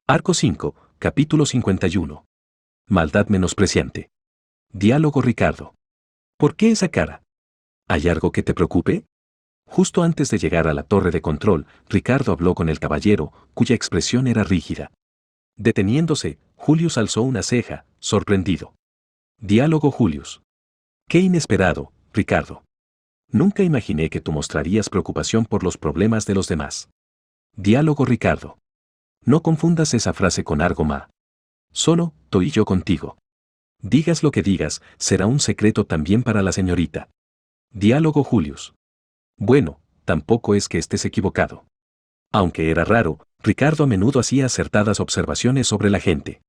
Arco 5, capítulo 51. Maldad menospreciante. Diálogo Ricardo. ¿Por qué esa cara? ¿Hay algo que te preocupe? Justo antes de llegar a la torre de control, Ricardo habló con el caballero, cuya expresión era rígida. Deteniéndose, Julius alzó una ceja, sorprendido. Diálogo Julius. Qué inesperado, Ricardo. Nunca imaginé que tú mostrarías preocupación por los problemas de los demás. Diálogo Ricardo. No confundas esa frase con algo más. Solo, tú y yo contigo. Digas lo que digas, será un secreto también para la señorita. Diálogo Julius. Bueno, tampoco es que estés equivocado. Aunque era raro, Ricardo a menudo hacía acertadas observaciones sobre la gente.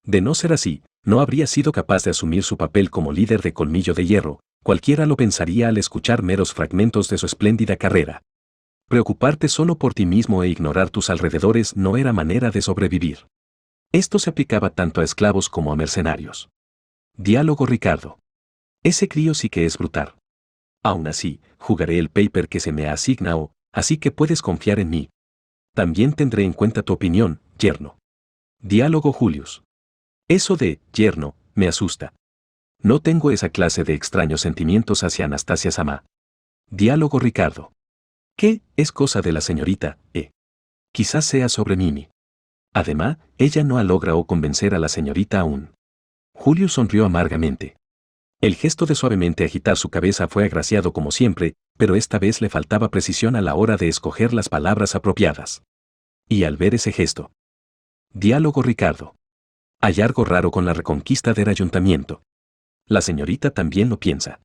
De no ser así, no habría sido capaz de asumir su papel como líder de Colmillo de Hierro, cualquiera lo pensaría al escuchar meros fragmentos de su espléndida carrera. Preocuparte solo por ti mismo e ignorar tus alrededores no era manera de sobrevivir. Esto se aplicaba tanto a esclavos como a mercenarios. Diálogo Ricardo. Ese crío sí que es brutal. Aún así, jugaré el paper que se me ha asignado, así que puedes confiar en mí. También tendré en cuenta tu opinión, yerno. Diálogo Julius. Eso de yerno me asusta. No tengo esa clase de extraños sentimientos hacia Anastasia Sama. Diálogo Ricardo. ¿Qué es cosa de la señorita, Quizás sea sobre Mimi. Además, ella no ha logrado convencer a la señorita aún. Julius sonrió amargamente. El gesto de suavemente agitar su cabeza fue agraciado como siempre, pero esta vez le faltaba precisión a la hora de escoger las palabras apropiadas. Y al ver ese gesto. Diálogo Ricardo. Hay algo raro con la reconquista del ayuntamiento. La señorita también lo piensa.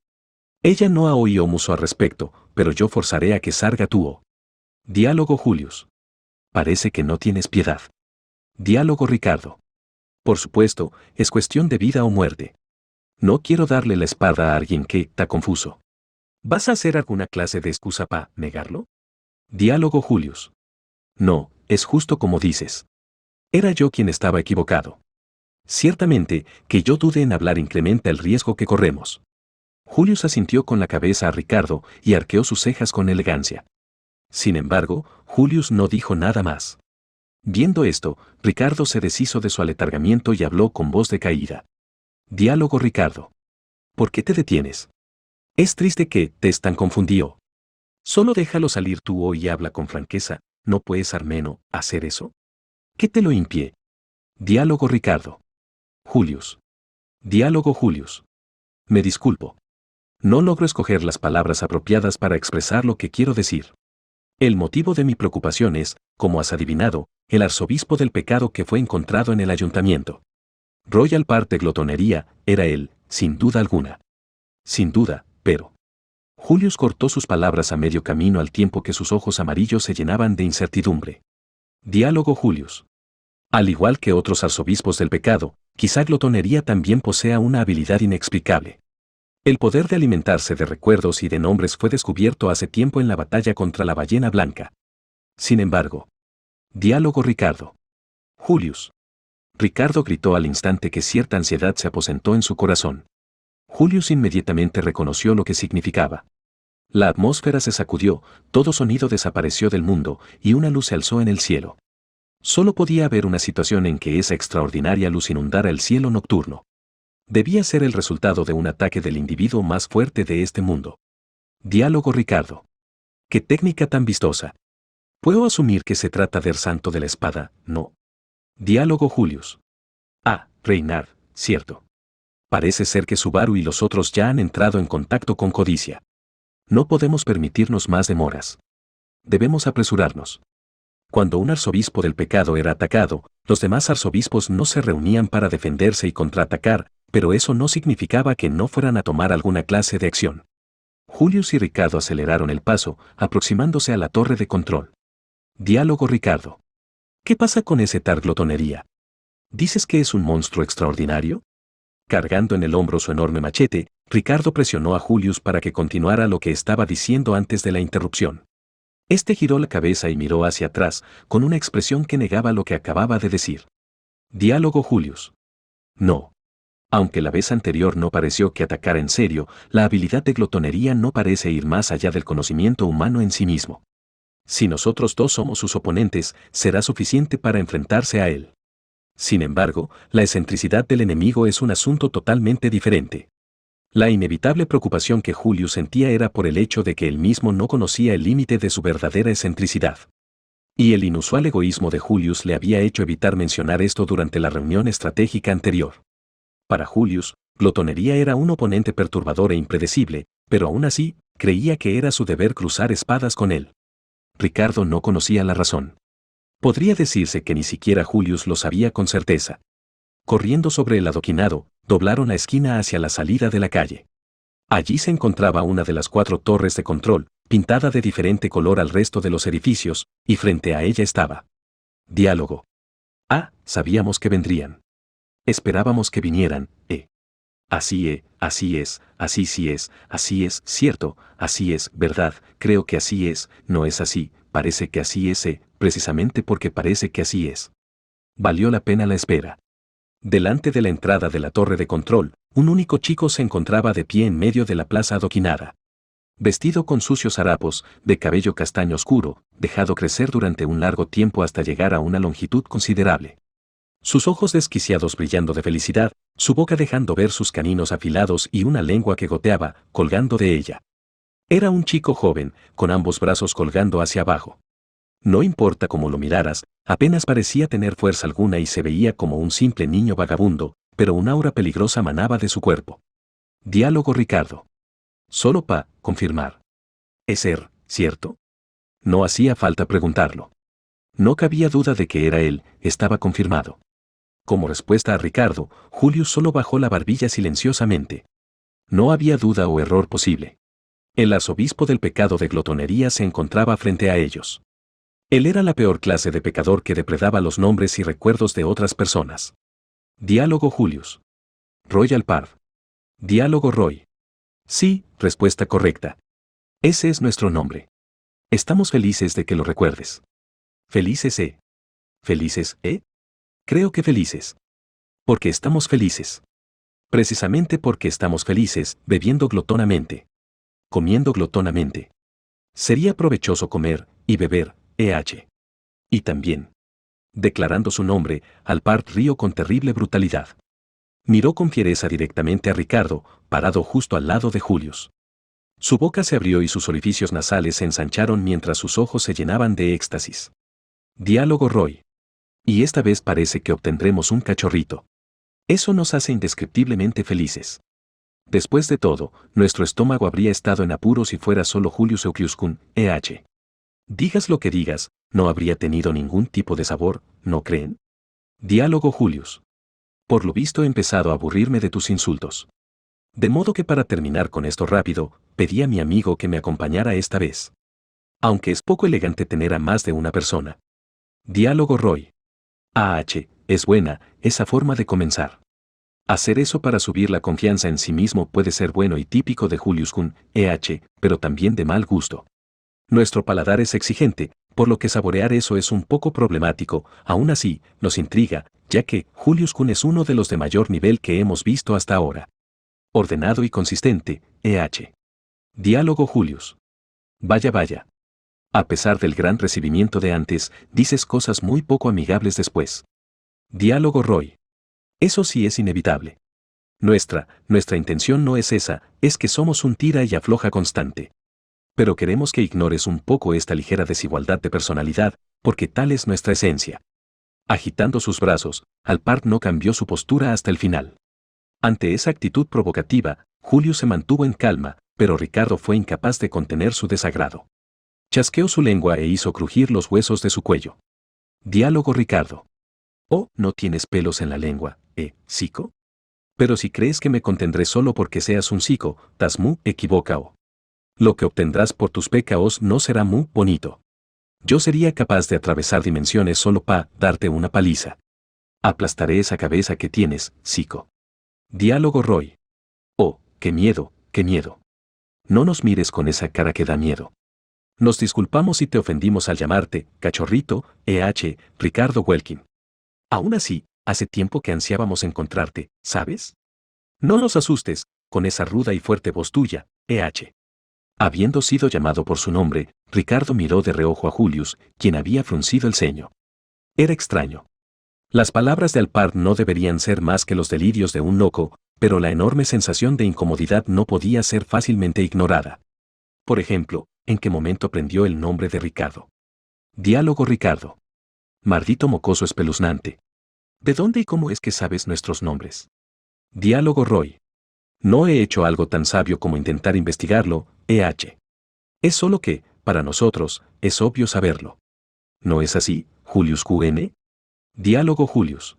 Ella no ha oído mucho al respecto, pero yo forzaré a que salga tú. Diálogo Julius. Parece que no tienes piedad. Diálogo Ricardo. Por supuesto, es cuestión de vida o muerte. No quiero darle la espada a alguien que está confuso. ¿Vas a hacer alguna clase de excusa para negarlo? Diálogo Julius. No, es justo como dices. Era yo quien estaba equivocado. Ciertamente, que yo dude en hablar incrementa el riesgo que corremos. Julius asintió con la cabeza a Ricardo y arqueó sus cejas con elegancia. Sin embargo, Julius no dijo nada más. Viendo esto, Ricardo se deshizo de su aletargamiento y habló con voz decaída. Diálogo Ricardo. ¿Por qué te detienes? Es triste que te tan confundido. Solo déjalo salir tú y habla con franqueza, ¿no puedes, Armeno, hacer eso? ¿Qué te lo impide? Diálogo Ricardo. Julius. Diálogo Julius. Me disculpo. No logro escoger las palabras apropiadas para expresar lo que quiero decir. El motivo de mi preocupación es, como has adivinado, el arzobispo del pecado que fue encontrado en el ayuntamiento. Royal Park de glotonería era él, sin duda alguna. Sin duda, pero... Julius cortó sus palabras a medio camino al tiempo que sus ojos amarillos se llenaban de incertidumbre. Diálogo Julius. Al igual que otros arzobispos del pecado, quizá glotonería también posea una habilidad inexplicable. El poder de alimentarse de recuerdos y de nombres fue descubierto hace tiempo en la batalla contra la ballena blanca. Sin embargo. Diálogo Ricardo. Julius. Ricardo gritó al instante que cierta ansiedad se aposentó en su corazón. Julius inmediatamente reconoció lo que significaba. La atmósfera se sacudió, todo sonido desapareció del mundo y una luz se alzó en el cielo. Solo podía haber una situación en que esa extraordinaria luz inundara el cielo nocturno. Debía ser el resultado de un ataque del individuo más fuerte de este mundo. Diálogo Ricardo. ¿Qué técnica tan vistosa? ¿Puedo asumir que se trata del santo de la espada, no? Diálogo Julius. Ah, Reynard, cierto. Parece ser que Subaru y los otros ya han entrado en contacto con Codicia. No podemos permitirnos más demoras. Debemos apresurarnos. Cuando un arzobispo del pecado era atacado, los demás arzobispos no se reunían para defenderse y contraatacar, pero eso no significaba que no fueran a tomar alguna clase de acción. Julius y Ricardo aceleraron el paso, aproximándose a la torre de control. Diálogo Ricardo. ¿Qué pasa con ese tal glotonería? ¿Dices que es un monstruo extraordinario? Cargando en el hombro su enorme machete, Ricardo presionó a Julius para que continuara lo que estaba diciendo antes de la interrupción. Este giró la cabeza y miró hacia atrás, con una expresión que negaba lo que acababa de decir. Diálogo Julius. No. Aunque la vez anterior no pareció que atacara en serio, la habilidad de glotonería no parece ir más allá del conocimiento humano en sí mismo. Si nosotros dos somos sus oponentes, será suficiente para enfrentarse a él. Sin embargo, la excentricidad del enemigo es un asunto totalmente diferente. La inevitable preocupación que Julius sentía era por el hecho de que él mismo no conocía el límite de su verdadera excentricidad. Y el inusual egoísmo de Julius le había hecho evitar mencionar esto durante la reunión estratégica anterior. Para Julius, glotonería era un oponente perturbador e impredecible, pero aún así, creía que era su deber cruzar espadas con él. Ricardo no conocía la razón. Podría decirse que ni siquiera Julius lo sabía con certeza. Corriendo sobre el adoquinado, doblaron la esquina hacia la salida de la calle. Allí se encontraba una de las 4 torres de control, pintada de diferente color al resto de los edificios, y frente a ella estaba. Diálogo. Ah, sabíamos que vendrían. Esperábamos que vinieran, así es, así sí es, cierto, así es, verdad, creo que así es, no es así, parece que así es, precisamente porque parece que así es. Valió la pena la espera. Delante de la entrada de la torre de control, un único chico se encontraba de pie en medio de la plaza adoquinada. Vestido con sucios harapos, de cabello castaño oscuro, dejado crecer durante un largo tiempo hasta llegar a una longitud considerable. Sus ojos desquiciados brillando de felicidad, su boca dejando ver sus caninos afilados y una lengua que goteaba, colgando de ella. Era un chico joven, con ambos brazos colgando hacia abajo. No importa cómo lo miraras, apenas parecía tener fuerza alguna y se veía como un simple niño vagabundo, pero un aura peligrosa manaba de su cuerpo. Diálogo Ricardo. Solo para confirmar. Es él, ¿cierto? No hacía falta preguntarlo. No cabía duda de que era él, estaba confirmado. Como respuesta a Ricardo, Julius solo bajó la barbilla silenciosamente. No había duda o error posible. El arzobispo del pecado de glotonería se encontraba frente a ellos. Él era la peor clase de pecador que depredaba los nombres y recuerdos de otras personas. Diálogo Julius. Royal Parv. Diálogo Roy. Sí, respuesta correcta. Ese es nuestro nombre. Estamos felices de que lo recuerdes. Felices, ¿Felices, Creo que felices. Porque estamos felices. Precisamente porque estamos felices, bebiendo glotonamente. Comiendo glotonamente. Sería provechoso comer y beber, Y también. Declarando su nombre, Alpart rió con terrible brutalidad. Miró con fiereza directamente a Ricardo, parado justo al lado de Julius. Su boca se abrió y sus orificios nasales se ensancharon mientras sus ojos se llenaban de éxtasis. Diálogo Roy. Y esta vez parece que obtendremos un cachorrito. Eso nos hace indescriptiblemente felices. Después de todo, nuestro estómago habría estado en apuros si fuera solo Julius Eucliuskun, Digas lo que digas, no habría tenido ningún tipo de sabor, ¿no creen? Diálogo Julius. Por lo visto he empezado a aburrirme de tus insultos. De modo que para terminar con esto rápido, pedí a mi amigo que me acompañara esta vez. Aunque es poco elegante tener a más de una persona. Diálogo Roy. Es buena, esa forma de comenzar. Hacer eso para subir la confianza en sí mismo puede ser bueno y típico de Julius Kun, pero también de mal gusto. Nuestro paladar es exigente, por lo que saborear eso es un poco problemático, aún así, nos intriga, ya que Julius Kun es uno de los de mayor nivel que hemos visto hasta ahora. Ordenado y consistente, Diálogo Julius. Vaya vaya. A pesar del gran recibimiento de antes, dices cosas muy poco amigables después. Diálogo Roy. Eso sí es inevitable. Nuestra intención no es esa, es que somos un tira y afloja constante. Pero queremos que ignores un poco esta ligera desigualdad de personalidad, porque tal es nuestra esencia. Agitando sus brazos, Alpart no cambió su postura hasta el final. Ante esa actitud provocativa, Julio se mantuvo en calma, pero Ricardo fue incapaz de contener su desagrado. Chasqueó su lengua e hizo crujir los huesos de su cuello. Diálogo Ricardo. Oh, ¿no tienes pelos en la lengua, psico? Pero si crees que me contendré solo porque seas un psico, estás muy equivocado. Lo que obtendrás por tus pecados no será muy bonito. Yo sería capaz de atravesar dimensiones solo para darte una paliza. Aplastaré esa cabeza que tienes, psico. Diálogo Roy. Oh, qué miedo, qué miedo. No nos mires con esa cara que da miedo. Nos disculpamos si te ofendimos al llamarte, cachorrito, Ricardo Welkin. Aún así, hace tiempo que ansiábamos encontrarte, ¿sabes? No nos asustes, con esa ruda y fuerte voz tuya, Habiendo sido llamado por su nombre, Ricardo miró de reojo a Julius, quien había fruncido el ceño. Era extraño. Las palabras de Alpard no deberían ser más que los delirios de un loco, pero la enorme sensación de incomodidad no podía ser fácilmente ignorada. Por ejemplo, ¿en qué momento aprendió el nombre de Ricardo? Diálogo Ricardo. Maldito mocoso espeluznante. ¿De dónde y cómo es que sabes nuestros nombres? Diálogo Roy. No he hecho algo tan sabio como intentar investigarlo, Es solo que, para nosotros, es obvio saberlo. ¿No es así, Julius QN? Diálogo Julius.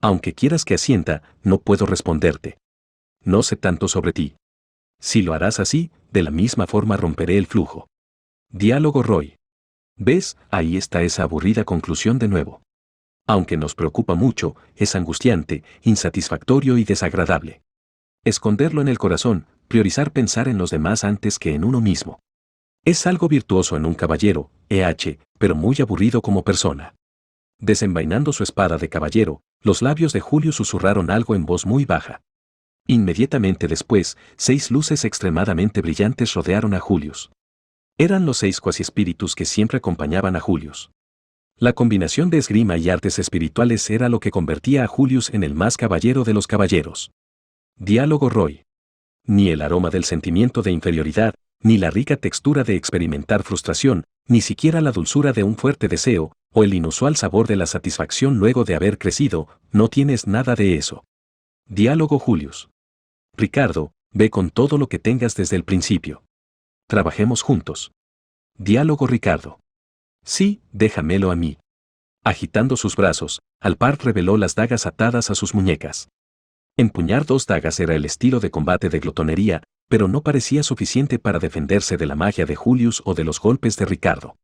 Aunque quieras que asienta, no puedo responderte. No sé tanto sobre ti. Si lo harás así, de la misma forma romperé el flujo. Diálogo Roy. ¿Ves? Ahí está esa aburrida conclusión de nuevo. Aunque nos preocupa mucho, es angustiante, insatisfactorio y desagradable. Esconderlo en el corazón, priorizar pensar en los demás antes que en uno mismo. Es algo virtuoso en un caballero, pero muy aburrido como persona. Desenvainando su espada de caballero, los labios de Julio susurraron algo en voz muy baja. Inmediatamente después, 6 luces extremadamente brillantes rodearon a Julius. Eran los 6 cuasi-espíritus que siempre acompañaban a Julius. La combinación de esgrima y artes espirituales era lo que convertía a Julius en el más caballero de los caballeros. Diálogo Roy. Ni el aroma del sentimiento de inferioridad, ni la rica textura de experimentar frustración, ni siquiera la dulzura de un fuerte deseo, o el inusual sabor de la satisfacción luego de haber crecido, no tienes nada de eso. Diálogo Julius. Ricardo, ve con todo lo que tengas desde el principio. Trabajemos juntos. Diálogo Ricardo. Sí, déjamelo a mí. Agitando sus brazos, Alpard reveló las dagas atadas a sus muñecas. Empuñar 2 dagas era el estilo de combate de glotonería, pero no parecía suficiente para defenderse de la magia de Julius o de los golpes de Ricardo.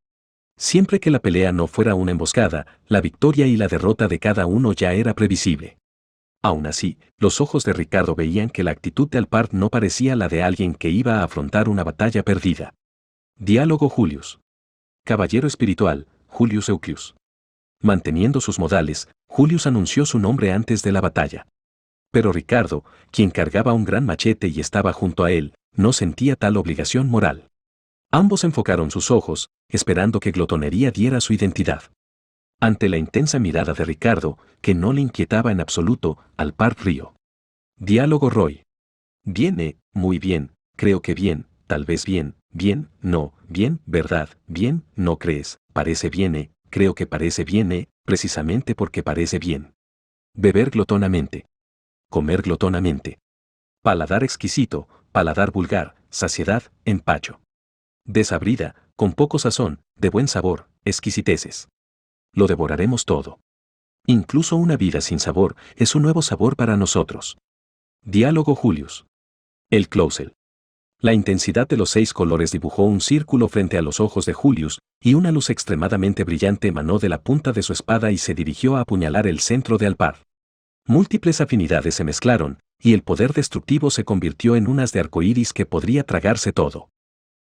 Siempre que la pelea no fuera una emboscada, la victoria y la derrota de cada uno ya era previsible. Aún así, los ojos de Ricardo veían que la actitud de Alpard no parecía la de alguien que iba a afrontar una batalla perdida. Diálogo Julius. Caballero espiritual, Julius Euclius. Manteniendo sus modales, Julius anunció su nombre antes de la batalla. Pero Ricardo, quien cargaba un gran machete y estaba junto a él, no sentía tal obligación moral. Ambos enfocaron sus ojos, esperando que glotonería diera su identidad. Ante la intensa mirada de Ricardo, que no le inquietaba en absoluto, Alpard rió. Diálogo Roy. Viene, muy bien, creo que bien, tal vez bien, bien, no, bien, verdad, bien, no crees, parece bien, creo que parece bien, precisamente porque parece bien. Beber glotonamente. Comer glotonamente. Paladar exquisito, paladar vulgar, saciedad, empacho. Desabrida, con poco sazón, de buen sabor, exquisiteces. Lo devoraremos todo. Incluso una vida sin sabor es un nuevo sabor para nosotros. Diálogo Julius. El Clausel. La intensidad de los 6 colores dibujó un círculo frente a los ojos de Julius, y una luz extremadamente brillante emanó de la punta de su espada y se dirigió a apuñalar el centro de Alpard. Múltiples afinidades se mezclaron, y el poder destructivo se convirtió en unas de arcoíris que podría tragarse todo.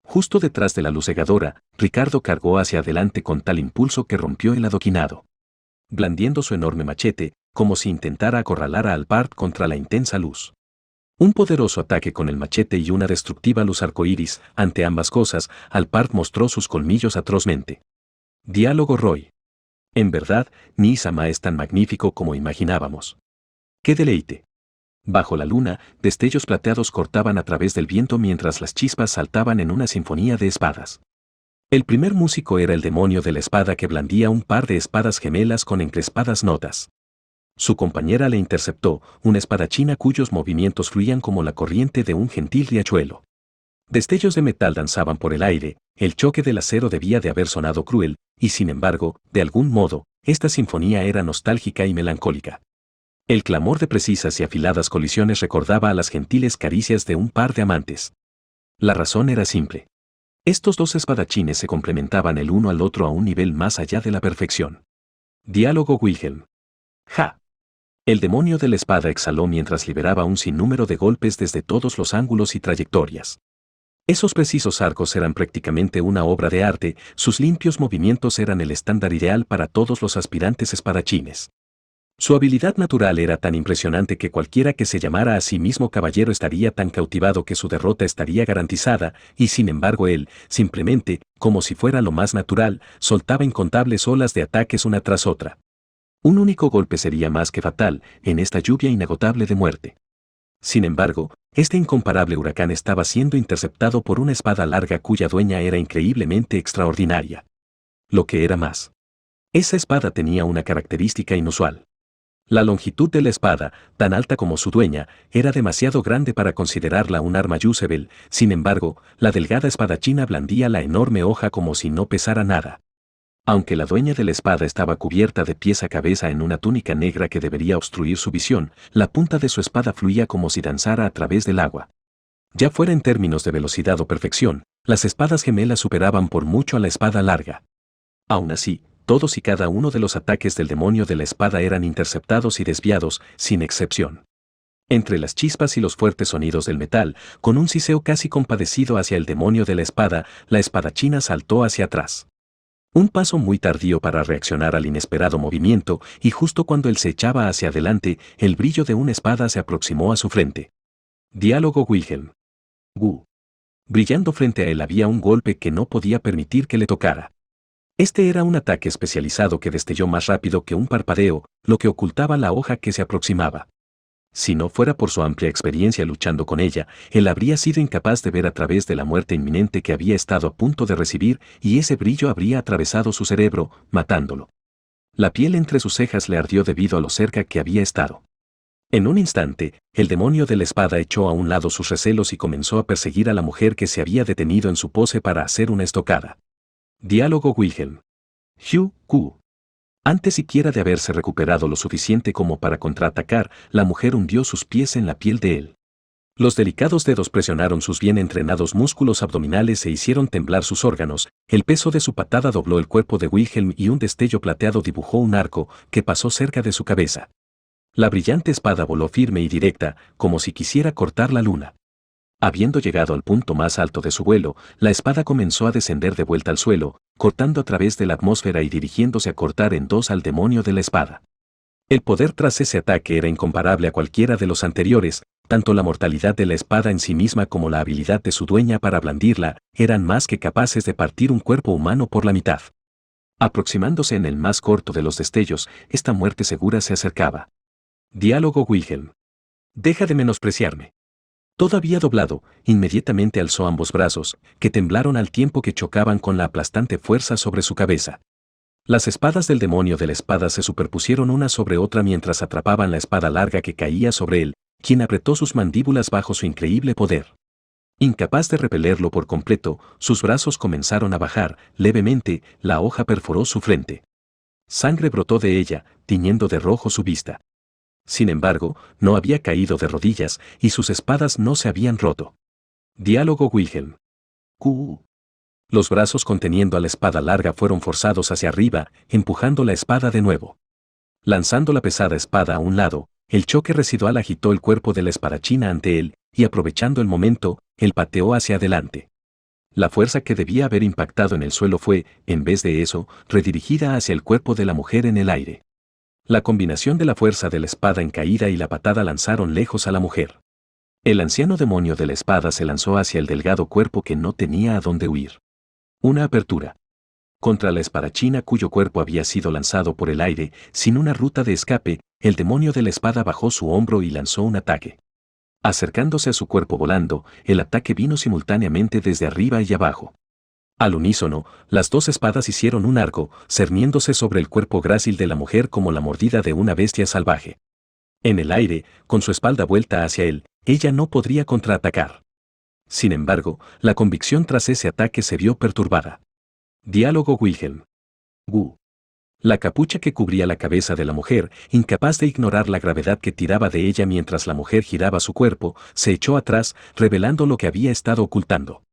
Justo detrás de la luz cegadora, Ricardo cargó hacia adelante con tal impulso que rompió el adoquinado. Blandiendo su enorme machete, como si intentara acorralar a Alpard contra la intensa luz. Un poderoso ataque con el machete y una destructiva luz arcoíris, ante ambas cosas, Alpard mostró sus colmillos atrozmente. Diálogo Roy. En verdad, Ni-sama es tan magnífico como imaginábamos. ¡Qué deleite! Bajo la luna, destellos plateados cortaban a través del viento mientras las chispas saltaban en una sinfonía de espadas. El primer músico era el demonio de la espada que blandía un par de espadas gemelas con encrespadas notas. Su compañera le interceptó, una espadachina cuyos movimientos fluían como la corriente de un gentil riachuelo. Destellos de metal danzaban por el aire, el choque del acero debía de haber sonado cruel, y sin embargo, de algún modo, esta sinfonía era nostálgica y melancólica. El clamor de precisas y afiladas colisiones recordaba a las gentiles caricias de un par de amantes. La razón era simple. Estos 2 espadachines se complementaban el uno al otro a un nivel más allá de la perfección. Diálogo Wilhelm. ¡Ja! El demonio de la espada exhaló mientras liberaba un sinnúmero de golpes desde todos los ángulos y trayectorias. Esos precisos arcos eran prácticamente una obra de arte, sus limpios movimientos eran el estándar ideal para todos los aspirantes espadachines. Su habilidad natural era tan impresionante que cualquiera que se llamara a sí mismo caballero estaría tan cautivado que su derrota estaría garantizada, y sin embargo él, simplemente, como si fuera lo más natural, soltaba incontables olas de ataques una tras otra. Un único golpe sería más que fatal, en esta lluvia inagotable de muerte. Sin embargo, este incomparable huracán estaba siendo interceptado por una espada larga cuya dueña era increíblemente extraordinaria. Lo que era más. Esa espada tenía una característica inusual. La longitud de la espada, tan alta como su dueña, era demasiado grande para considerarla un arma usable. Sin embargo, la delgada espadachina blandía la enorme hoja como si no pesara nada. Aunque la dueña de la espada estaba cubierta de pies a cabeza en una túnica negra que debería obstruir su visión, la punta de su espada fluía como si danzara a través del agua. Ya fuera en términos de velocidad o perfección, las espadas gemelas superaban por mucho a la espada larga. Aún así, todos y cada uno de los ataques del demonio de la espada eran interceptados y desviados, sin excepción. Entre las chispas y los fuertes sonidos del metal, con un siseo casi compadecido hacia el demonio de la espadachina saltó hacia atrás. Un paso muy tardío para reaccionar al inesperado movimiento, y justo cuando él se echaba hacia adelante, el brillo de una espada se aproximó a su frente. Diálogo Wilhelm. Gu. Brillando frente a él había un golpe que no podía permitir que le tocara. Este era un ataque especializado que destelló más rápido que un parpadeo, lo que ocultaba la hoja que se aproximaba. Si no fuera por su amplia experiencia luchando con ella, él habría sido incapaz de ver a través de la muerte inminente que había estado a punto de recibir, y ese brillo habría atravesado su cerebro, matándolo. La piel entre sus cejas le ardió debido a lo cerca que había estado. En un instante, el demonio de la espada echó a un lado sus recelos y comenzó a perseguir a la mujer que se había detenido en su pose para hacer una estocada. Diálogo Wilhelm. Hugh Q. Antes siquiera de haberse recuperado lo suficiente como para contraatacar, la mujer hundió sus pies en la piel de él. Los delicados dedos presionaron sus bien entrenados músculos abdominales e hicieron temblar sus órganos, el peso de su patada dobló el cuerpo de Wilhelm y un destello plateado dibujó un arco que pasó cerca de su cabeza. La brillante espada voló firme y directa, como si quisiera cortar la luna. Habiendo llegado al punto más alto de su vuelo, la espada comenzó a descender de vuelta al suelo, cortando a través de la atmósfera y dirigiéndose a cortar en dos al demonio de la espada. El poder tras ese ataque era incomparable a cualquiera de los anteriores, tanto la mortalidad de la espada en sí misma como la habilidad de su dueña para blandirla, eran más que capaces de partir un cuerpo humano por la mitad. Aproximándose en el más corto de los destellos, esta muerte segura se acercaba. Diálogo Wilhelm. Deja de menospreciarme. Todavía doblado, inmediatamente alzó ambos brazos, que temblaron al tiempo que chocaban con la aplastante fuerza sobre su cabeza. Las espadas del demonio de la espada se superpusieron una sobre otra mientras atrapaban la espada larga que caía sobre él, quien apretó sus mandíbulas bajo su increíble poder. Incapaz de repelerlo por completo, sus brazos comenzaron a bajar, levemente, la hoja perforó su frente. Sangre brotó de ella, tiñendo de rojo su vista. Sin embargo, no había caído de rodillas, y sus espadas no se habían roto. Diálogo Wilhelm. Q. Los brazos conteniendo a la espada larga fueron forzados hacia arriba, empujando la espada de nuevo. Lanzando la pesada espada a un lado, el choque residual agitó el cuerpo de la espadachina ante él, y aprovechando el momento, él pateó hacia adelante. La fuerza que debía haber impactado en el suelo fue, en vez de eso, redirigida hacia el cuerpo de la mujer en el aire. La combinación de la fuerza de la espada en caída y la patada lanzaron lejos a la mujer. El anciano demonio de la espada se lanzó hacia el delgado cuerpo que no tenía a dónde huir. Una apertura. Contra la espadachina cuyo cuerpo había sido lanzado por el aire, sin una ruta de escape, el demonio de la espada bajó su hombro y lanzó un ataque. Acercándose a su cuerpo volando, el ataque vino simultáneamente desde arriba y abajo. Al unísono, las dos espadas hicieron un arco, cerniéndose sobre el cuerpo grácil de la mujer como la mordida de una bestia salvaje. En el aire, con su espalda vuelta hacia él, ella no podría contraatacar. Sin embargo, la convicción tras ese ataque se vio perturbada. Diálogo Wilhelm. Gu. La capucha que cubría la cabeza de la mujer, incapaz de ignorar la gravedad que tiraba de ella mientras la mujer giraba su cuerpo, se echó atrás, revelando lo que había estado ocultando.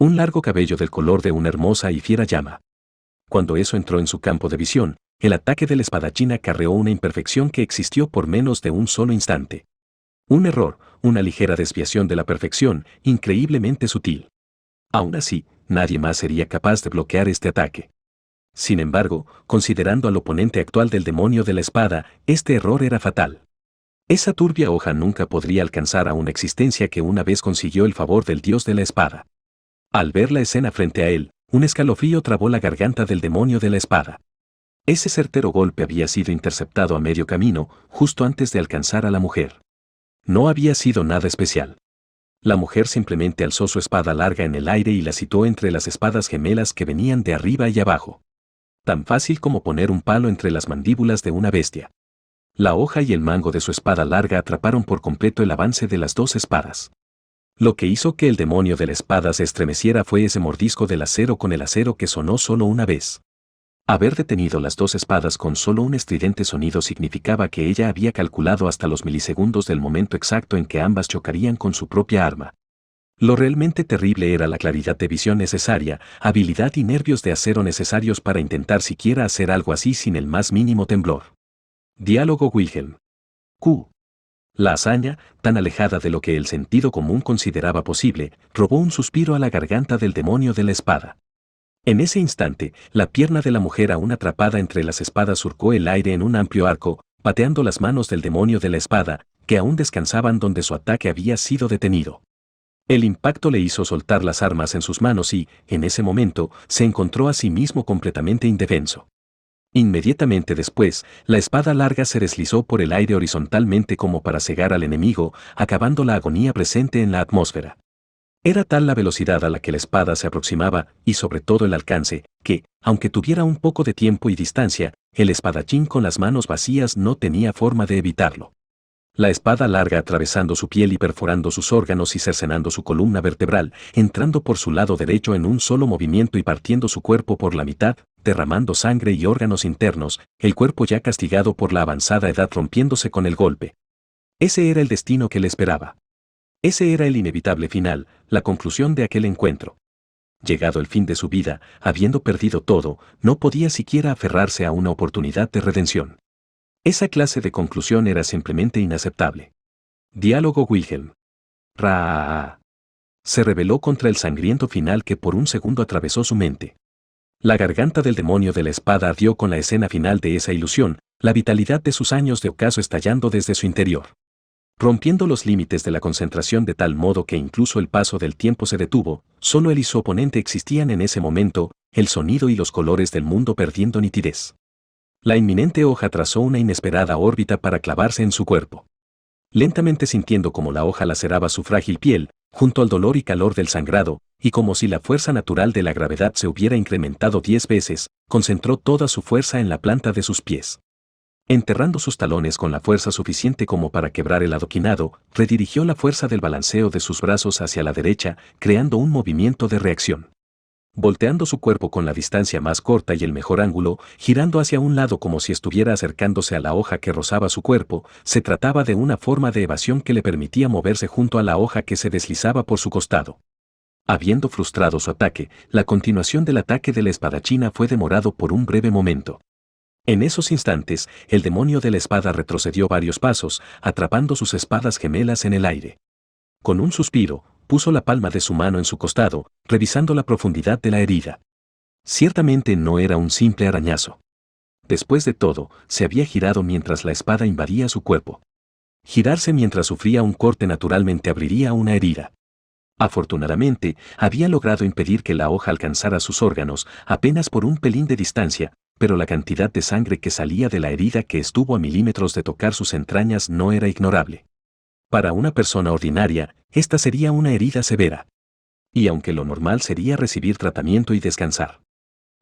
Un largo cabello del color de una hermosa y fiera llama. Cuando eso entró en su campo de visión, el ataque de la espadachina acarreó una imperfección que existió por menos de un solo instante. Un error, una ligera desviación de la perfección, increíblemente sutil. Aún así, nadie más sería capaz de bloquear este ataque. Sin embargo, considerando al oponente actual del demonio de la espada, este error era fatal. Esa turbia hoja nunca podría alcanzar a una existencia que una vez consiguió el favor del dios de la espada. Al ver la escena frente a él, un escalofrío trabó la garganta del demonio de la espada. Ese certero golpe había sido interceptado a medio camino, justo antes de alcanzar a la mujer. No había sido nada especial. La mujer simplemente alzó su espada larga en el aire y la situó entre las espadas gemelas que venían de arriba y abajo. Tan fácil como poner un palo entre las mandíbulas de una bestia. La hoja y el mango de su espada larga atraparon por completo el avance de las dos espadas. Lo que hizo que el demonio de la espada se estremeciera fue ese mordisco del acero con el acero que sonó solo una vez. Haber detenido las dos espadas con solo un estridente sonido significaba que ella había calculado hasta los milisegundos del momento exacto en que ambas chocarían con su propia arma. Lo realmente terrible era la claridad de visión necesaria, habilidad y nervios de acero necesarios para intentar siquiera hacer algo así sin el más mínimo temblor. Diálogo Wilhelm. Q. La hazaña, tan alejada de lo que el sentido común consideraba posible, robó un suspiro a la garganta del demonio de la espada. En ese instante, la pierna de la mujer aún atrapada entre las espadas surcó el aire en un amplio arco, pateando las manos del demonio de la espada, que aún descansaban donde su ataque había sido detenido. El impacto le hizo soltar las armas en sus manos y, en ese momento, se encontró a sí mismo completamente indefenso. Inmediatamente después, la espada larga se deslizó por el aire horizontalmente como para cegar al enemigo, acabando la agonía presente en la atmósfera. Era tal la velocidad a la que la espada se aproximaba, y sobre todo el alcance, que, aunque tuviera un poco de tiempo y distancia, el espadachín con las manos vacías no tenía forma de evitarlo. La espada larga atravesando su piel y perforando sus órganos y cercenando su columna vertebral, entrando por su lado derecho en un solo movimiento y partiendo su cuerpo por la mitad, derramando sangre y órganos internos, el cuerpo ya castigado por la avanzada edad rompiéndose con el golpe. Ese era el destino que le esperaba. Ese era el inevitable final, la conclusión de aquel encuentro. Llegado el fin de su vida, habiendo perdido todo, no podía siquiera aferrarse a una oportunidad de redención. Esa clase de conclusión era simplemente inaceptable. Diálogo Wilhelm. Ra. Se rebeló contra el sangriento final que por un segundo atravesó su mente. La garganta del demonio de la espada ardió con la escena final de esa ilusión, la vitalidad de sus años de ocaso estallando desde su interior. Rompiendo los límites de la concentración de tal modo que incluso el paso del tiempo se detuvo, solo él y su oponente existían en ese momento, el sonido y los colores del mundo perdiendo nitidez. La inminente hoja trazó una inesperada órbita para clavarse en su cuerpo. Lentamente sintiendo como la hoja laceraba su frágil piel, junto al dolor y calor del sangrado, y como si la fuerza natural de la gravedad se hubiera incrementado 10 veces, concentró toda su fuerza en la planta de sus pies. Enterrando sus talones con la fuerza suficiente como para quebrar el adoquinado, redirigió la fuerza del balanceo de sus brazos hacia la derecha, creando un movimiento de reacción. Volteando su cuerpo con la distancia más corta y el mejor ángulo, girando hacia un lado como si estuviera acercándose a la hoja que rozaba su cuerpo, se trataba de una forma de evasión que le permitía moverse junto a la hoja que se deslizaba por su costado. Habiendo frustrado su ataque, la continuación del ataque de la espadachina fue demorado por un breve momento. En esos instantes, el demonio de la espada retrocedió varios pasos, atrapando sus espadas gemelas en el aire. Con un suspiro, puso la palma de su mano en su costado, revisando la profundidad de la herida. Ciertamente no era un simple arañazo. Después de todo, se había girado mientras la espada invadía su cuerpo. Girarse mientras sufría un corte naturalmente abriría una herida. Afortunadamente, había logrado impedir que la hoja alcanzara sus órganos, apenas por un pelín de distancia, pero la cantidad de sangre que salía de la herida que estuvo a milímetros de tocar sus entrañas no era ignorable. Para una persona ordinaria, esta sería una herida severa. Y aunque lo normal sería recibir tratamiento y descansar.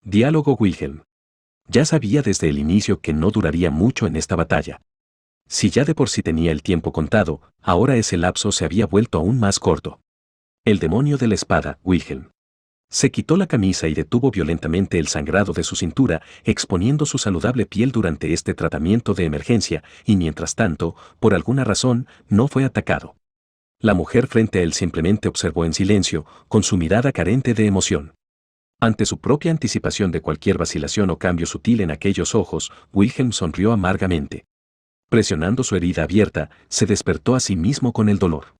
Diálogo Wilhelm. Ya sabía desde el inicio que no duraría mucho en esta batalla. Si ya de por sí tenía el tiempo contado, ahora ese lapso se había vuelto aún más corto. El demonio de la espada, Wilhelm. Se quitó la camisa y detuvo violentamente el sangrado de su cintura, exponiendo su saludable piel durante este tratamiento de emergencia, y mientras tanto, por alguna razón, no fue atacado. La mujer frente a él simplemente observó en silencio, con su mirada carente de emoción. Ante su propia anticipación de cualquier vacilación o cambio sutil en aquellos ojos, Wilhelm sonrió amargamente. Presionando su herida abierta, se despertó a sí mismo con el dolor.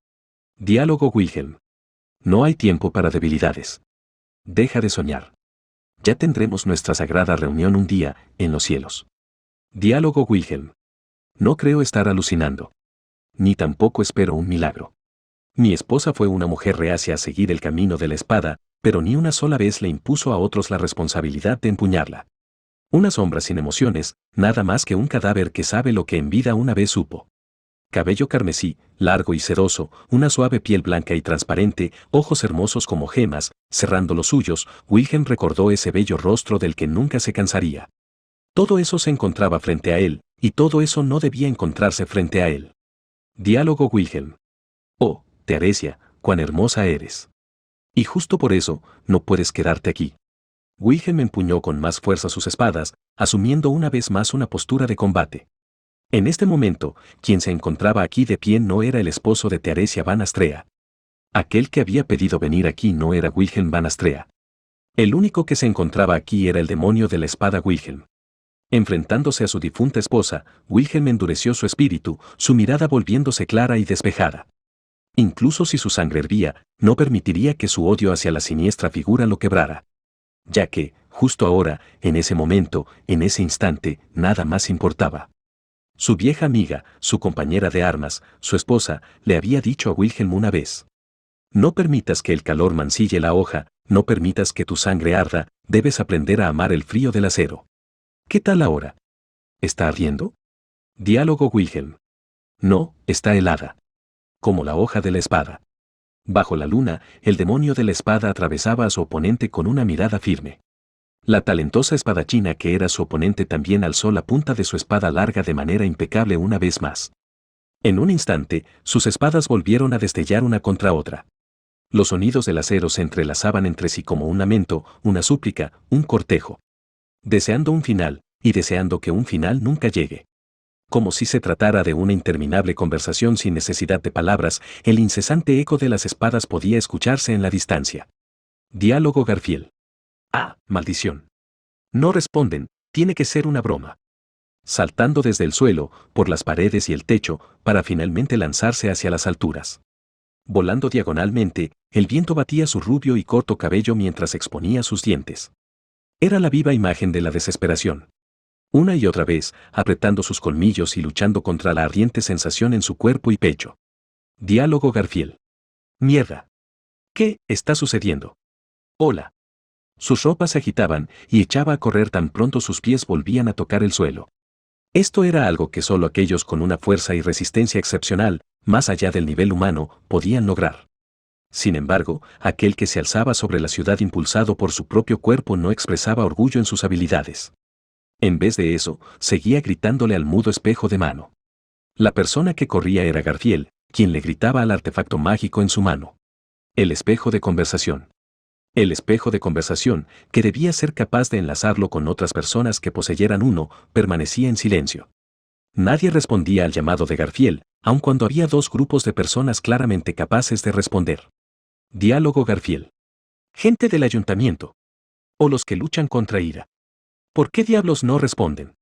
Diálogo Wilhelm. No hay tiempo para debilidades. Deja de soñar. Ya tendremos nuestra sagrada reunión un día, en los cielos. Diálogo Wilhelm. No creo estar alucinando. Ni tampoco espero un milagro. Mi esposa fue una mujer reacia a seguir el camino de la espada, pero ni una sola vez le impuso a otros la responsabilidad de empuñarla. Una sombra sin emociones, nada más que un cadáver que sabe lo que en vida una vez supo. Cabello carmesí, largo y sedoso, una suave piel blanca y transparente, ojos hermosos como gemas, cerrando los suyos, Wilhelm recordó ese bello rostro del que nunca se cansaría. Todo eso se encontraba frente a él, y todo eso no debía encontrarse frente a él. Diálogo Wilhelm. Oh, Teresia, cuán hermosa eres. Y justo por eso, no puedes quedarte aquí. Wilhelm empuñó con más fuerza sus espadas, asumiendo una vez más una postura de combate. En este momento, quien se encontraba aquí de pie no era el esposo de Teresia van Astrea. Aquel que había pedido venir aquí no era Wilhelm van Astrea. El único que se encontraba aquí era el demonio de la espada Wilhelm. Enfrentándose a su difunta esposa, Wilhelm endureció su espíritu, su mirada volviéndose clara y despejada. Incluso si su sangre hervía, no permitiría que su odio hacia la siniestra figura lo quebrara. Ya que, justo ahora, en ese momento, en ese instante, nada más importaba. Su vieja amiga, su compañera de armas, su esposa, le había dicho a Wilhelm una vez: no permitas que el calor mancille la hoja, no permitas que tu sangre arda, debes aprender a amar el frío del acero. ¿Qué tal ahora? ¿Está ardiendo? Diálogo Wilhelm. No, está helada. Como la hoja de la espada. Bajo la luna, el demonio de la espada atravesaba a su oponente con una mirada firme. La talentosa espadachina que era su oponente también alzó la punta de su espada larga de manera impecable una vez más. En un instante, sus espadas volvieron a destellar una contra otra. Los sonidos del acero se entrelazaban entre sí como un lamento, una súplica, un cortejo. Deseando un final, y deseando que un final nunca llegue. Como si se tratara de una interminable conversación sin necesidad de palabras, el incesante eco de las espadas podía escucharse en la distancia. Diálogo Garfield. Ah, maldición. No responden, tiene que ser una broma. Saltando desde el suelo, por las paredes y el techo, para finalmente lanzarse hacia las alturas. Volando diagonalmente, el viento batía su rubio y corto cabello mientras exponía sus dientes. Era la viva imagen de la desesperación. Una y otra vez, apretando sus colmillos y luchando contra la ardiente sensación en su cuerpo y pecho. Diálogo Garfield. Mierda. ¿Qué está sucediendo? Hola. Sus ropas se agitaban y echaba a correr tan pronto sus pies volvían a tocar el suelo. Esto era algo que solo aquellos con una fuerza y resistencia excepcional, más allá del nivel humano, podían lograr. Sin embargo, aquel que se alzaba sobre la ciudad impulsado por su propio cuerpo no expresaba orgullo en sus habilidades. En vez de eso, seguía gritándole al mudo espejo de mano. La persona que corría era Garfield, quien le gritaba al artefacto mágico en su mano. El espejo de conversación. El espejo de conversación, que debía ser capaz de enlazarlo con otras personas que poseyeran uno, permanecía en silencio. Nadie respondía al llamado de Garfield, aun cuando había dos grupos de personas claramente capaces de responder. Diálogo Garfield. Gente del ayuntamiento. O los que luchan contra ira. ¿Por qué diablos no responden?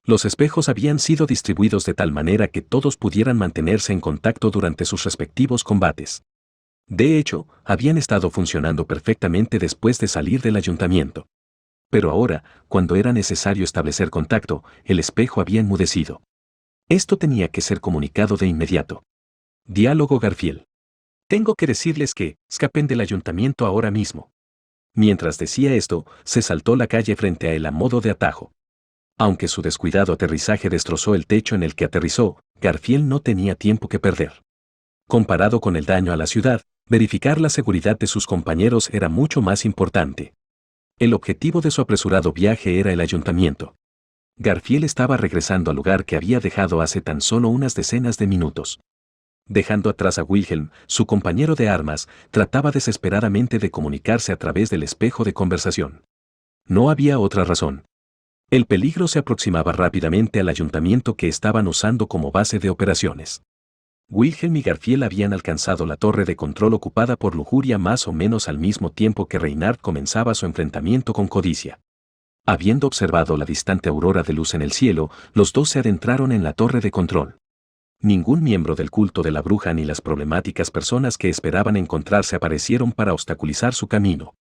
Los espejos habían sido distribuidos de tal manera que todos pudieran mantenerse en contacto durante sus respectivos combates. De hecho, habían estado funcionando perfectamente después de salir del ayuntamiento. Pero ahora, cuando era necesario establecer contacto, el espejo había enmudecido. Esto tenía que ser comunicado de inmediato. Diálogo Garfield. Tengo que decirles que, escapen del ayuntamiento ahora mismo. Mientras decía esto, se saltó la calle frente a él a modo de atajo. Aunque su descuidado aterrizaje destrozó el techo en el que aterrizó, Garfield no tenía tiempo que perder. Comparado con el daño a la ciudad, verificar la seguridad de sus compañeros era mucho más importante. El objetivo de su apresurado viaje era el ayuntamiento. Garfield estaba regresando al lugar que había dejado hace tan solo unas decenas de minutos. Dejando atrás a Wilhelm, su compañero de armas, trataba desesperadamente de comunicarse a través del espejo de conversación. No había otra razón. El peligro se aproximaba rápidamente al ayuntamiento que estaban usando como base de operaciones. Wilhelm y Garfield habían alcanzado la torre de control ocupada por lujuria más o menos al mismo tiempo que Reinhard comenzaba su enfrentamiento con codicia. Habiendo observado la distante aurora de luz en el cielo, los dos se adentraron en la torre de control. Ningún miembro del culto de la bruja ni las problemáticas personas que esperaban encontrarse aparecieron para obstaculizar su camino.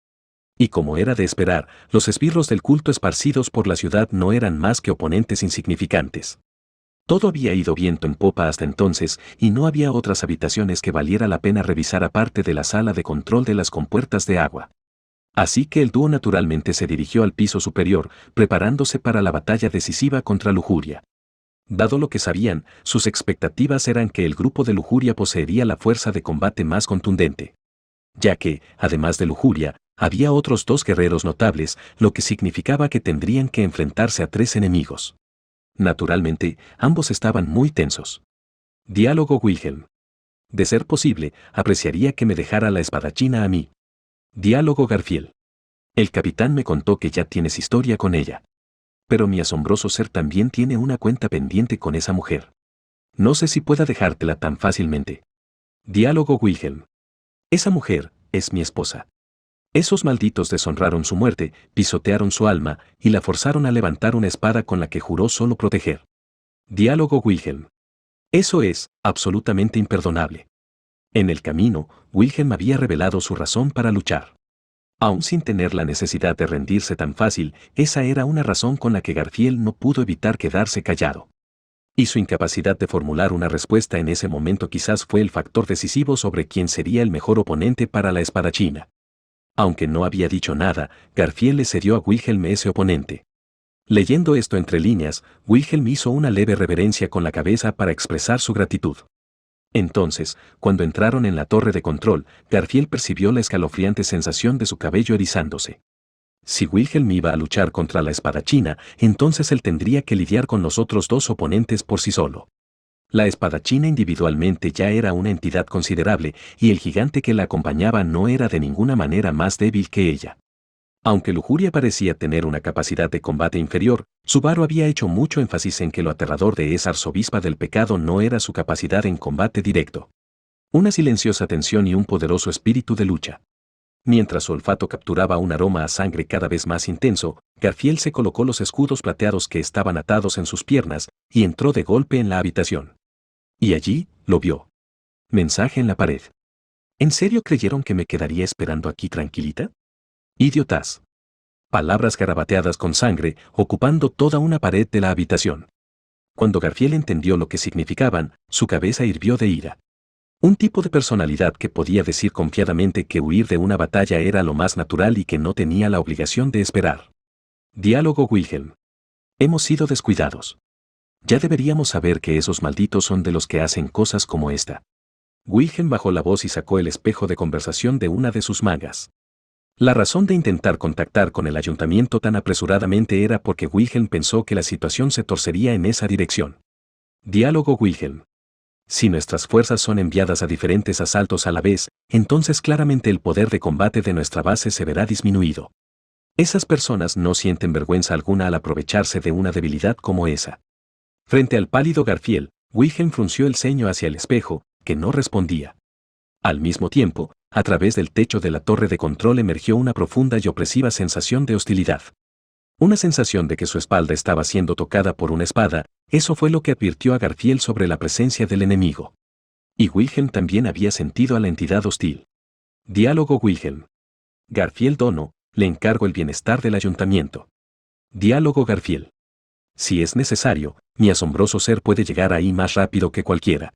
Y como era de esperar, los esbirros del culto esparcidos por la ciudad no eran más que oponentes insignificantes. Todo había ido viento en popa hasta entonces y no había otras habitaciones que valiera la pena revisar aparte de la sala de control de las compuertas de agua. Así que el dúo naturalmente se dirigió al piso superior, preparándose para la batalla decisiva contra Lujuria. Dado lo que sabían, sus expectativas eran que el grupo de Lujuria poseería la fuerza de combate más contundente. Ya que, además de Lujuria, había otros 2 guerreros notables, lo que significaba que tendrían que enfrentarse a 3 enemigos. Naturalmente, ambos estaban muy tensos. Diálogo Wilhelm. De ser posible, apreciaría que me dejara la espadachina a mí. Diálogo Garfield. El capitán me contó que ya tienes historia con ella. Pero mi asombroso ser también tiene una cuenta pendiente con esa mujer. No sé si pueda dejártela tan fácilmente. Diálogo Wilhelm. Esa mujer es mi esposa. Esos malditos deshonraron su muerte, pisotearon su alma y la forzaron a levantar una espada con la que juró solo proteger. Diálogo Wilhelm. Eso es absolutamente imperdonable. En el camino, Wilhelm había revelado su razón para luchar. Aún sin tener la necesidad de rendirse tan fácil, esa era una razón con la que Garfield no pudo evitar quedarse callado. Y su incapacidad de formular una respuesta en ese momento quizás fue el factor decisivo sobre quién sería el mejor oponente para la espadachina. Aunque no había dicho nada, Garfield le cedió a Wilhelm ese oponente. Leyendo esto entre líneas, Wilhelm hizo una leve reverencia con la cabeza para expresar su gratitud. Entonces, cuando entraron en la torre de control, Garfield percibió la escalofriante sensación de su cabello erizándose. Si Wilhelm iba a luchar contra la espadachina, entonces él tendría que lidiar con los otros 2 oponentes por sí solo. La espadachina individualmente ya era una entidad considerable y el gigante que la acompañaba no era de ninguna manera más débil que ella. Aunque Lujuria parecía tener una capacidad de combate inferior, Subaru había hecho mucho énfasis en que lo aterrador de esa arzobispa del pecado no era su capacidad en combate directo. Una silenciosa tensión y un poderoso espíritu de lucha. Mientras su olfato capturaba un aroma a sangre cada vez más intenso, Garfield se colocó los escudos plateados que estaban atados en sus piernas y entró de golpe en la habitación. Y allí, lo vio. Mensaje en la pared. ¿En serio creyeron que me quedaría esperando aquí tranquilita? Idiotas. Palabras garabateadas con sangre, ocupando toda una pared de la habitación. Cuando Garfield entendió lo que significaban, su cabeza hirvió de ira. Un tipo de personalidad que podía decir confiadamente que huir de una batalla era lo más natural y que no tenía la obligación de esperar. Diálogo Wilhelm. Hemos sido descuidados. Ya deberíamos saber que esos malditos son de los que hacen cosas como esta. Wilhelm bajó la voz y sacó el espejo de conversación de una de sus mangas. La razón de intentar contactar con el ayuntamiento tan apresuradamente era porque Wilhelm pensó que la situación se torcería en esa dirección. Diálogo Wilhelm. Si nuestras fuerzas son enviadas a diferentes asaltos a la vez, entonces claramente el poder de combate de nuestra base se verá disminuido. Esas personas no sienten vergüenza alguna al aprovecharse de una debilidad como esa. Frente al pálido Garfield, Wilhelm frunció el ceño hacia el espejo, que no respondía. Al mismo tiempo, a través del techo de la torre de control emergió una profunda y opresiva sensación de hostilidad. Una sensación de que su espalda estaba siendo tocada por una espada, eso fue lo que advirtió a Garfield sobre la presencia del enemigo. Y Wilhelm también había sentido a la entidad hostil. Diálogo Wilhelm. Garfield Dono, le encargo el bienestar del ayuntamiento. Diálogo Garfield. Si es necesario, mi asombroso ser puede llegar ahí más rápido que cualquiera.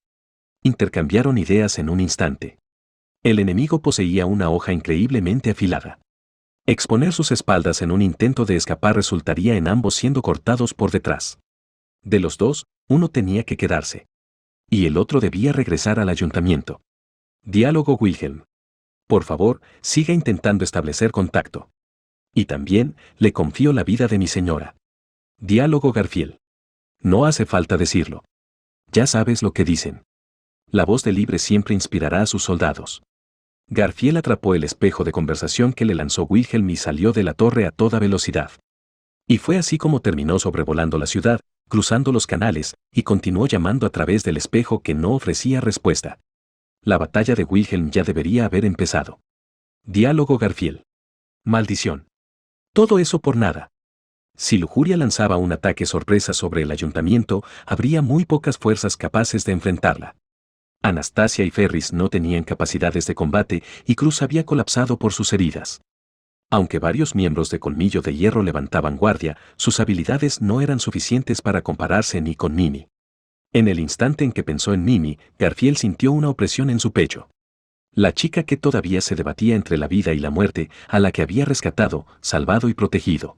Intercambiaron ideas en un instante. El enemigo poseía una hoja increíblemente afilada. Exponer sus espaldas en un intento de escapar resultaría en ambos siendo cortados por detrás. De los 2, uno tenía que quedarse. Y el otro debía regresar al ayuntamiento. Diálogo Wilhelm. Por favor, siga intentando establecer contacto. Y también, le confío la vida de mi señora. Diálogo Garfield. No hace falta decirlo. Ya sabes lo que dicen. La voz de libre siempre inspirará a sus soldados. Garfield atrapó el espejo de conversación que le lanzó Wilhelm y salió de la torre a toda velocidad. Y fue así como terminó sobrevolando la ciudad, cruzando los canales, y continuó llamando a través del espejo que no ofrecía respuesta. La batalla de Wilhelm ya debería haber empezado. Diálogo Garfield. Maldición. Todo eso por nada. Si Lujuria lanzaba un ataque sorpresa sobre el ayuntamiento, habría muy pocas fuerzas capaces de enfrentarla. Anastasia y Ferris no tenían capacidades de combate y Cruz había colapsado por sus heridas. Aunque varios miembros de Colmillo de Hierro levantaban guardia, sus habilidades no eran suficientes para compararse ni con Mimi. En el instante en que pensó en Mimi, Garfield sintió una opresión en su pecho. La chica que todavía se debatía entre la vida y la muerte, a la que había rescatado, salvado y protegido.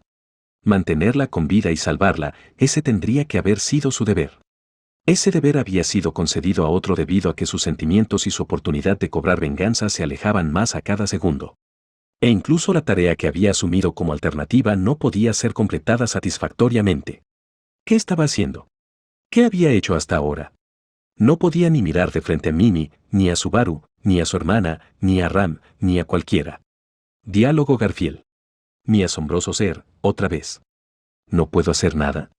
Mantenerla con vida y salvarla, ese tendría que haber sido su deber. Ese deber había sido concedido a otro debido a que sus sentimientos y su oportunidad de cobrar venganza se alejaban más a cada segundo. E incluso la tarea que había asumido como alternativa no podía ser completada satisfactoriamente. ¿Qué estaba haciendo? ¿Qué había hecho hasta ahora? No podía ni mirar de frente a Mimi, ni a Subaru, ni a su hermana, ni a Ram, ni a cualquiera. Diálogo Garfield. Mi asombroso ser, otra vez. ¿No puedo hacer nada?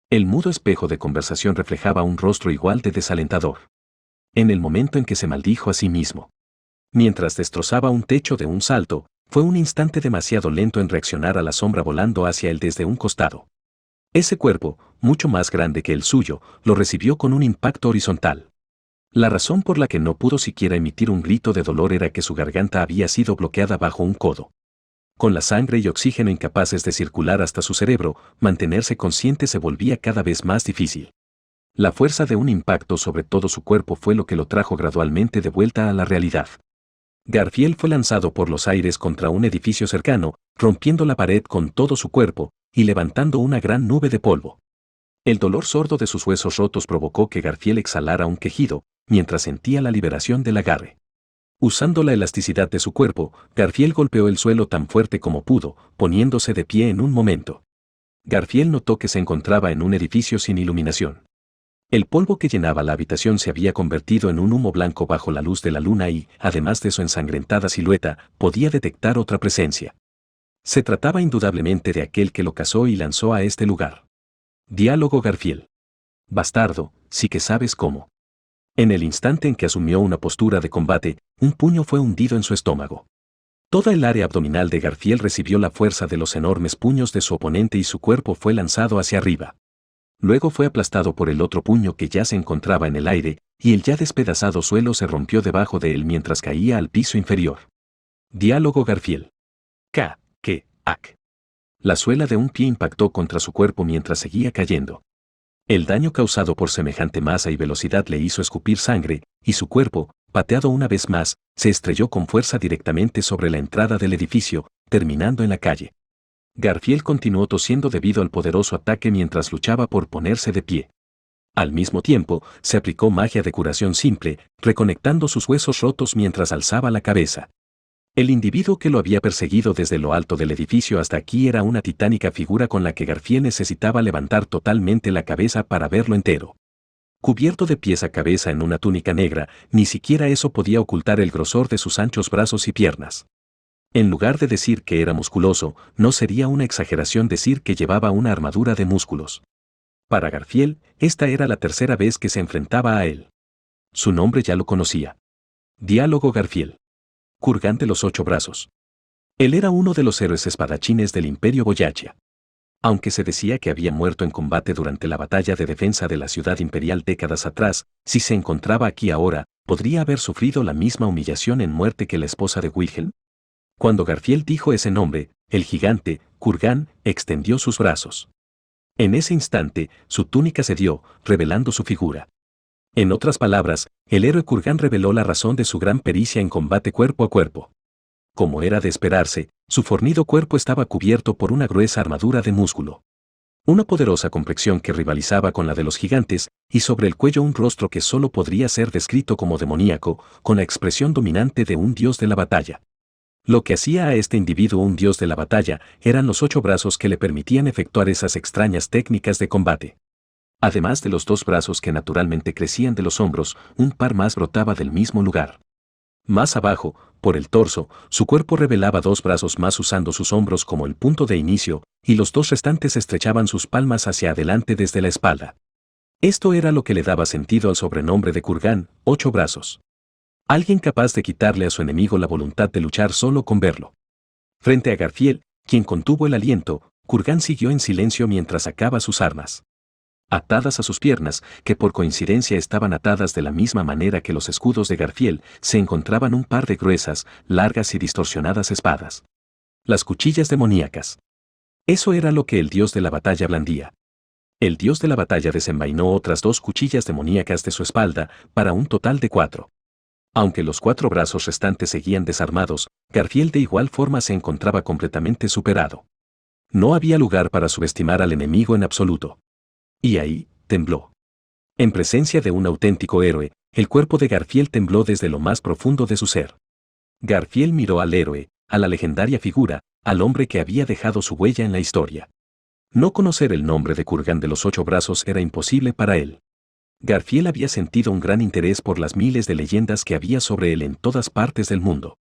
El mudo espejo de conversación reflejaba un rostro igual de desalentador. En el momento en que se maldijo a sí mismo. Mientras destrozaba un techo de un salto, fue un instante demasiado lento en reaccionar a la sombra volando hacia él desde un costado. Ese cuerpo, mucho más grande que el suyo, lo recibió con un impacto horizontal. La razón por la que no pudo siquiera emitir un grito de dolor era que su garganta había sido bloqueada bajo un codo. Con la sangre y oxígeno incapaces de circular hasta su cerebro, mantenerse consciente se volvía cada vez más difícil. La fuerza de un impacto sobre todo su cuerpo fue lo que lo trajo gradualmente de vuelta a la realidad. Garfield fue lanzado por los aires contra un edificio cercano, rompiendo la pared con todo su cuerpo y levantando una gran nube de polvo. El dolor sordo de sus huesos rotos provocó que Garfield exhalara un quejido, mientras sentía la liberación del agarre. Usando la elasticidad de su cuerpo, Garfield golpeó el suelo tan fuerte como pudo, poniéndose de pie en un momento. Garfield notó que se encontraba en un edificio sin iluminación. El polvo que llenaba la habitación se había convertido en un humo blanco bajo la luz de la luna y, además de su ensangrentada silueta, podía detectar otra presencia. Se trataba indudablemente de aquel que lo cazó y lanzó a este lugar. Diálogo Garfield. Bastardo, sí que sabes cómo. En el instante en que asumió una postura de combate, un puño fue hundido en su estómago. Toda el área abdominal de Garfield recibió la fuerza de los enormes puños de su oponente y su cuerpo fue lanzado hacia arriba. Luego fue aplastado por el otro puño que ya se encontraba en el aire, y el ya despedazado suelo se rompió debajo de él mientras caía al piso inferior. Diálogo Garfield. Ac. La suela de un pie impactó contra su cuerpo mientras seguía cayendo. El daño causado por semejante masa y velocidad le hizo escupir sangre, y su cuerpo, pateado una vez más, se estrelló con fuerza directamente sobre la entrada del edificio, terminando en la calle. Garfield continuó tosiendo debido al poderoso ataque mientras luchaba por ponerse de pie. Al mismo tiempo, se aplicó magia de curación simple, reconectando sus huesos rotos mientras alzaba la cabeza. El individuo que lo había perseguido desde lo alto del edificio hasta aquí era una titánica figura con la que Garfield necesitaba levantar totalmente la cabeza para verlo entero. Cubierto de pies a cabeza en una túnica negra, ni siquiera eso podía ocultar el grosor de sus anchos brazos y piernas. En lugar de decir que era musculoso, no sería una exageración decir que llevaba una armadura de músculos. Para Garfield, esta era la tercera vez que se enfrentaba a él. Su nombre ya lo conocía. Diálogo Garfield. Kurgan de los 8 brazos. Él era uno de los héroes espadachines del Imperio Boyachia. Aunque se decía que había muerto en combate durante la batalla de defensa de la ciudad imperial décadas atrás, si se encontraba aquí ahora, ¿podría haber sufrido la misma humillación en muerte que la esposa de Wilhelm? Cuando Garfield dijo ese nombre, el gigante, Kurgan, extendió sus brazos. En ese instante, su túnica cedió, revelando su figura. En otras palabras, el héroe Kurgan reveló la razón de su gran pericia en combate cuerpo a cuerpo. Como era de esperarse, su fornido cuerpo estaba cubierto por una gruesa armadura de músculo. Una poderosa complexión que rivalizaba con la de los gigantes, y sobre el cuello un rostro que solo podría ser descrito como demoníaco, con la expresión dominante de un dios de la batalla. Lo que hacía a este individuo un dios de la batalla eran los 8 brazos que le permitían efectuar esas extrañas técnicas de combate. Además de los 2 brazos que naturalmente crecían de los hombros, un par más brotaba del mismo lugar. Más abajo, por el torso, su cuerpo revelaba 2 brazos más usando sus hombros como el punto de inicio, y los 2 restantes estrechaban sus palmas hacia adelante desde la espalda. Esto era lo que le daba sentido al sobrenombre de Kurgan, 8 brazos. Alguien capaz de quitarle a su enemigo la voluntad de luchar solo con verlo. Frente a Garfield, quien contuvo el aliento, Kurgan siguió en silencio mientras sacaba sus armas. Atadas a sus piernas, que por coincidencia estaban atadas de la misma manera que los escudos de Garfield, se encontraban un par de gruesas, largas y distorsionadas espadas. Las cuchillas demoníacas. Eso era lo que el dios de la batalla blandía. El dios de la batalla desenvainó otras 2 cuchillas demoníacas de su espalda, para un total de 4. Aunque los 4 brazos restantes seguían desarmados, Garfield de igual forma se encontraba completamente superado. No había lugar para subestimar al enemigo en absoluto. Y ahí, tembló. En presencia de un auténtico héroe, el cuerpo de Garfield tembló desde lo más profundo de su ser. Garfield miró al héroe, a la legendaria figura, al hombre que había dejado su huella en la historia. No conocer el nombre de Kurgan de los 8 brazos era imposible para él. Garfield había sentido un gran interés por las miles de leyendas que había sobre él en todas partes del mundo.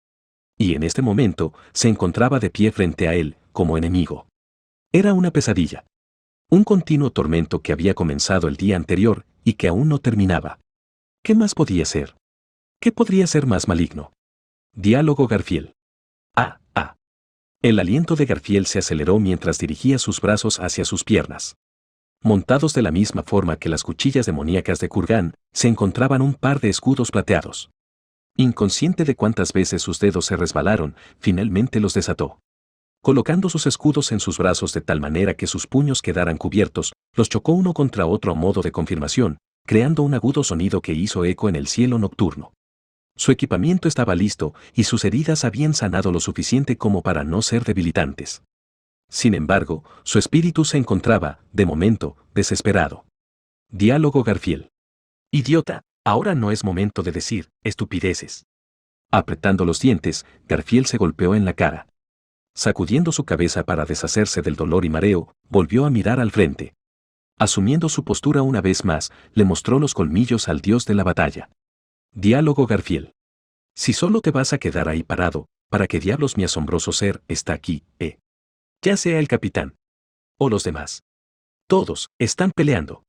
Y en este momento, se encontraba de pie frente a él, como enemigo. Era una pesadilla. Un continuo tormento que había comenzado el día anterior y que aún no terminaba. ¿Qué más podía ser? ¿Qué podría ser más maligno? Diálogo Garfield. Ah. El aliento de Garfield se aceleró mientras dirigía sus brazos hacia sus piernas. Montados de la misma forma que las cuchillas demoníacas de Kurgan, se encontraban un par de escudos plateados. Inconsciente de cuántas veces sus dedos se resbalaron, finalmente los desató. Colocando sus escudos en sus brazos de tal manera que sus puños quedaran cubiertos, los chocó uno contra otro a modo de confirmación, creando un agudo sonido que hizo eco en el cielo nocturno. Su equipamiento estaba listo y sus heridas habían sanado lo suficiente como para no ser debilitantes. Sin embargo, su espíritu se encontraba, de momento, desesperado. Diálogo Garfield. Idiota, ahora no es momento de decir estupideces. Apretando los dientes, Garfield se golpeó en la cara. Sacudiendo su cabeza para deshacerse del dolor y mareo, volvió a mirar al frente. Asumiendo su postura una vez más, le mostró los colmillos al dios de la batalla. Diálogo Garfield. Si solo te vas a quedar ahí parado, ¿para qué diablos mi asombroso ser está aquí, Ya sea el capitán. O los demás. Todos están peleando.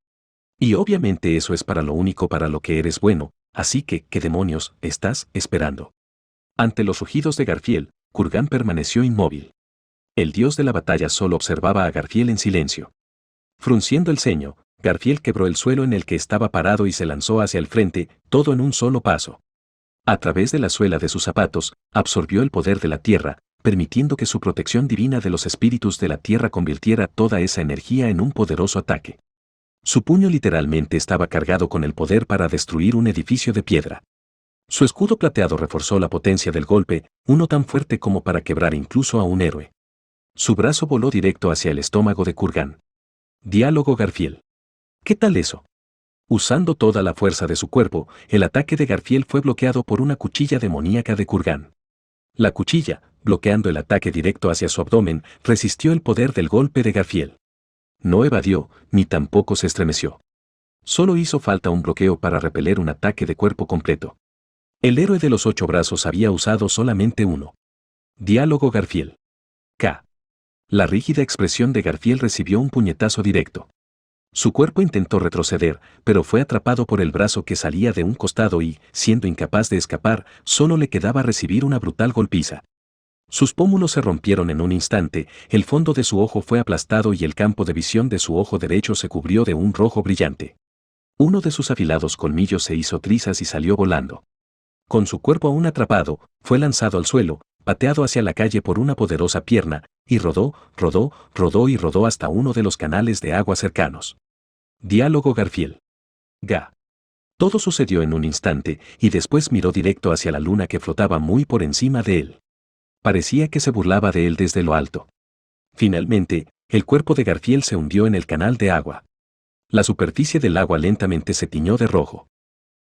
Y obviamente eso es para lo único para lo que eres bueno, así que, ¿qué demonios estás esperando? Ante los rugidos de Garfield, Kurgan permaneció inmóvil. El dios de la batalla solo observaba a Garfield en silencio. Frunciendo el ceño, Garfield quebró el suelo en el que estaba parado y se lanzó hacia el frente, todo en un solo paso. A través de la suela de sus zapatos, absorbió el poder de la tierra, permitiendo que su protección divina de los espíritus de la tierra convirtiera toda esa energía en un poderoso ataque. Su puño literalmente estaba cargado con el poder para destruir un edificio de piedra. Su escudo plateado reforzó la potencia del golpe, uno tan fuerte como para quebrar incluso a un héroe. Su brazo voló directo hacia el estómago de Kurgan. Diálogo Garfield. ¿Qué tal eso? Usando toda la fuerza de su cuerpo, el ataque de Garfield fue bloqueado por una cuchilla demoníaca de Kurgan. La cuchilla, bloqueando el ataque directo hacia su abdomen, resistió el poder del golpe de Garfield. No evadió, ni tampoco se estremeció. Solo hizo falta un bloqueo para repeler un ataque de cuerpo completo. El héroe de los 8 brazos había usado solamente uno. Diálogo Garfield. K. La rígida expresión de Garfield recibió un puñetazo directo. Su cuerpo intentó retroceder, pero fue atrapado por el brazo que salía de un costado y, siendo incapaz de escapar, solo le quedaba recibir una brutal golpiza. Sus pómulos se rompieron en un instante, el fondo de su ojo fue aplastado y el campo de visión de su ojo derecho se cubrió de un rojo brillante. Uno de sus afilados colmillos se hizo trizas y salió volando. Con su cuerpo aún atrapado, fue lanzado al suelo, pateado hacia la calle por una poderosa pierna, y rodó hasta uno de los canales de agua cercanos. Diálogo Garfield. Ga. Todo sucedió en un instante, y después miró directo hacia la luna que flotaba muy por encima de él. Parecía que se burlaba de él desde lo alto. Finalmente, el cuerpo de Garfield se hundió en el canal de agua. La superficie del agua lentamente se tiñó de rojo.